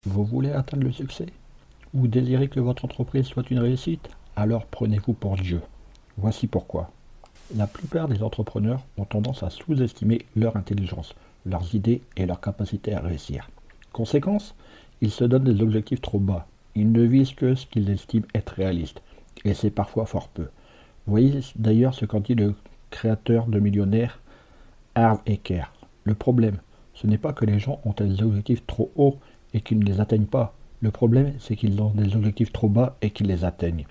Vous voulez atteindre le succès? Ou désirez que votre entreprise soit une réussite? Alors prenez-vous pour Dieu. Voici pourquoi. La plupart des entrepreneurs ont tendance à sous-estimer leur intelligence, leurs idées et leur capacité à réussir. Conséquence, ils se donnent des objectifs trop bas. Ils ne visent que ce qu'ils estiment être réaliste. Et c'est parfois fort peu. Voyez d'ailleurs ce qu'en dit le créateur de Millionnaire, Harv Eker. Le problème, ce n'est pas que les gens ont des objectifs trop hauts et qu'ils ne les atteignent pas. Le problème, c'est qu'ils ont des objectifs trop bas et qu'ils les atteignent.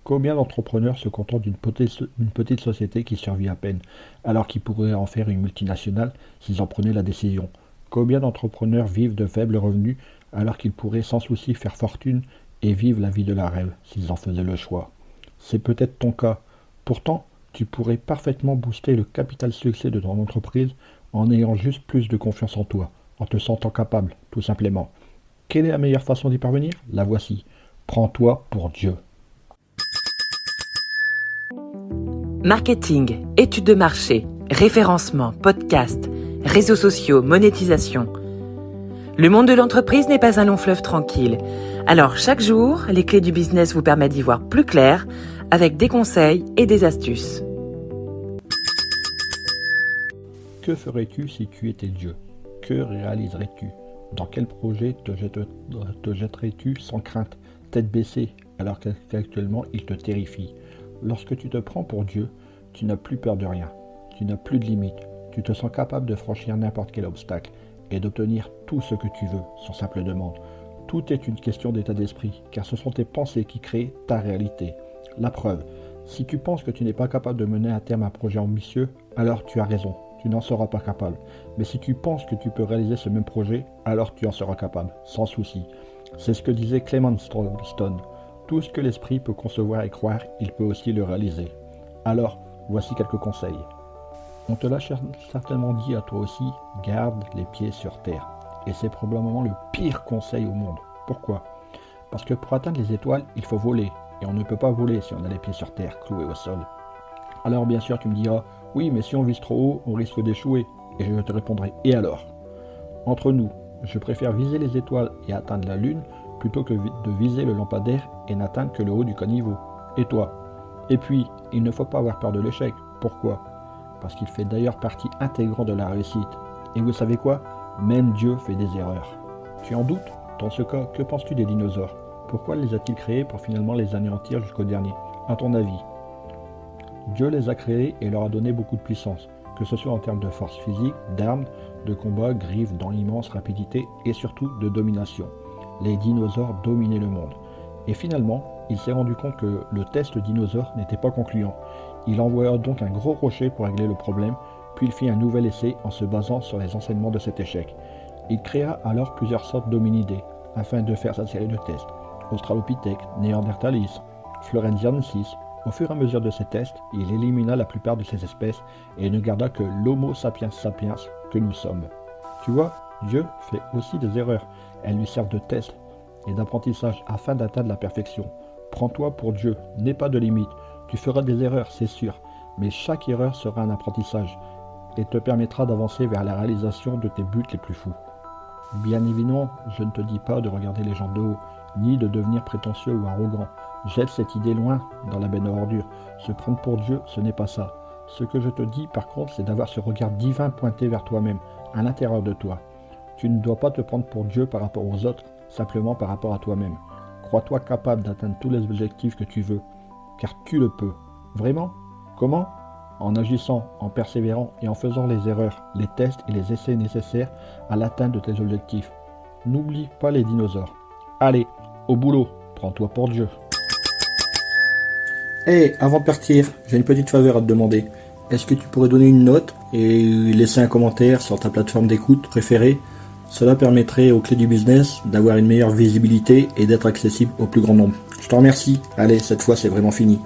Combien d'entrepreneurs se contentent d'une petite société qui survit à peine, alors qu'ils pourraient en faire une multinationale s'ils en prenaient la décision? Combien d'entrepreneurs vivent de faibles revenus, alors qu'ils pourraient sans souci faire fortune et vivre la vie de leur rêve s'ils en faisaient le choix? C'est peut-être ton cas. Pourtant, tu pourrais parfaitement booster le capital succès de ton entreprise en ayant juste plus de confiance en toi, en te sentant capable, tout simplement. Quelle est la meilleure façon d'y parvenir? La voici. Prends-toi pour Dieu. Marketing, études de marché, référencement, podcast, réseaux sociaux, monétisation. Le monde de l'entreprise n'est pas un long fleuve tranquille. Alors chaque jour, les clés du business vous permettent d'y voir plus clair avec des conseils et des astuces. Que ferais-tu si tu étais Dieu? Que réaliserais-tu? Dans quel projet te jetterais-tu sans crainte, tête baissée, alors qu'actuellement il te terrifie? Lorsque tu te prends pour Dieu, tu n'as plus peur de rien, tu n'as plus de limites, tu te sens capable de franchir n'importe quel obstacle et d'obtenir tout ce que tu veux, sur simple demande. Tout est une question d'état d'esprit, car ce sont tes pensées qui créent ta réalité. La preuve, si tu penses que tu n'es pas capable de mener à terme un projet ambitieux, alors tu as raison. Tu n'en seras pas capable. Mais si tu penses que tu peux réaliser ce même projet, alors tu en seras capable, sans souci. C'est ce que disait Clement Stone. Tout ce que l'esprit peut concevoir et croire, il peut aussi le réaliser. Alors, voici quelques conseils. On te l'a certainement dit à toi aussi, garde les pieds sur terre. Et c'est probablement le pire conseil au monde. Pourquoi? Parce que pour atteindre les étoiles, il faut voler. Et on ne peut pas voler si on a les pieds sur terre, cloués au sol. Alors bien sûr, tu me diras, oui, mais si on vise trop haut, on risque d'échouer. Et je te répondrai, et alors? Entre nous, je préfère viser les étoiles et atteindre la lune plutôt que de viser le lampadaire et n'atteindre que le haut du caniveau. Et toi? Et puis, il ne faut pas avoir peur de l'échec. Pourquoi? Parce qu'il fait d'ailleurs partie intégrante de la réussite. Et vous savez quoi? Même Dieu fait des erreurs. Tu en doutes? Dans ce cas, que penses-tu des dinosaures? Pourquoi les a-t-il créés pour finalement les anéantir jusqu'au dernier? À ton avis? Dieu les a créés et leur a donné beaucoup de puissance, que ce soit en termes de force physique, d'armes, de combat, griffes dans l'immense rapidité et surtout de domination. Les dinosaures dominaient le monde. Et finalement, il s'est rendu compte que le test dinosaure n'était pas concluant. Il envoya donc un gros rocher pour régler le problème, puis il fit un nouvel essai en se basant sur les enseignements de cet échec. Il créa alors plusieurs sortes d'hominidés, afin de faire sa série de tests. Australopithèque, Néandertalis, Florenziensis. Au fur et à mesure de ces tests, il élimina la plupart de ces espèces et ne garda que l'Homo sapiens sapiens que nous sommes. Tu vois, Dieu fait aussi des erreurs. Elles lui servent de test et d'apprentissage afin d'atteindre la perfection. Prends-toi pour Dieu, n'aie pas de limite. Tu feras des erreurs, c'est sûr, mais chaque erreur sera un apprentissage et te permettra d'avancer vers la réalisation de tes buts les plus fous. Bien évidemment, je ne te dis pas de regarder les gens de haut, ni de devenir prétentieux ou arrogant. Jette cette idée loin dans la benne à ordures. Se prendre pour Dieu, ce n'est pas ça. Ce que je te dis par contre, c'est d'avoir ce regard divin pointé vers toi-même, à l'intérieur de toi. Tu ne dois pas te prendre pour Dieu par rapport aux autres, simplement par rapport à toi-même. Crois-toi capable d'atteindre tous les objectifs que tu veux, car tu le peux. Vraiment? Comment? En agissant, en persévérant et en faisant les erreurs, les tests et les essais nécessaires à l'atteinte de tes objectifs. N'oublie pas les dinosaures. Allez, au boulot, prends-toi pour Dieu. Hey, avant de partir, j'ai une petite faveur à te demander. Est-ce que tu pourrais donner une note et laisser un commentaire sur ta plateforme d'écoute préférée? Cela permettrait aux clés du business d'avoir une meilleure visibilité et d'être accessible au plus grand nombre. Je te remercie. Allez, cette fois c'est vraiment fini.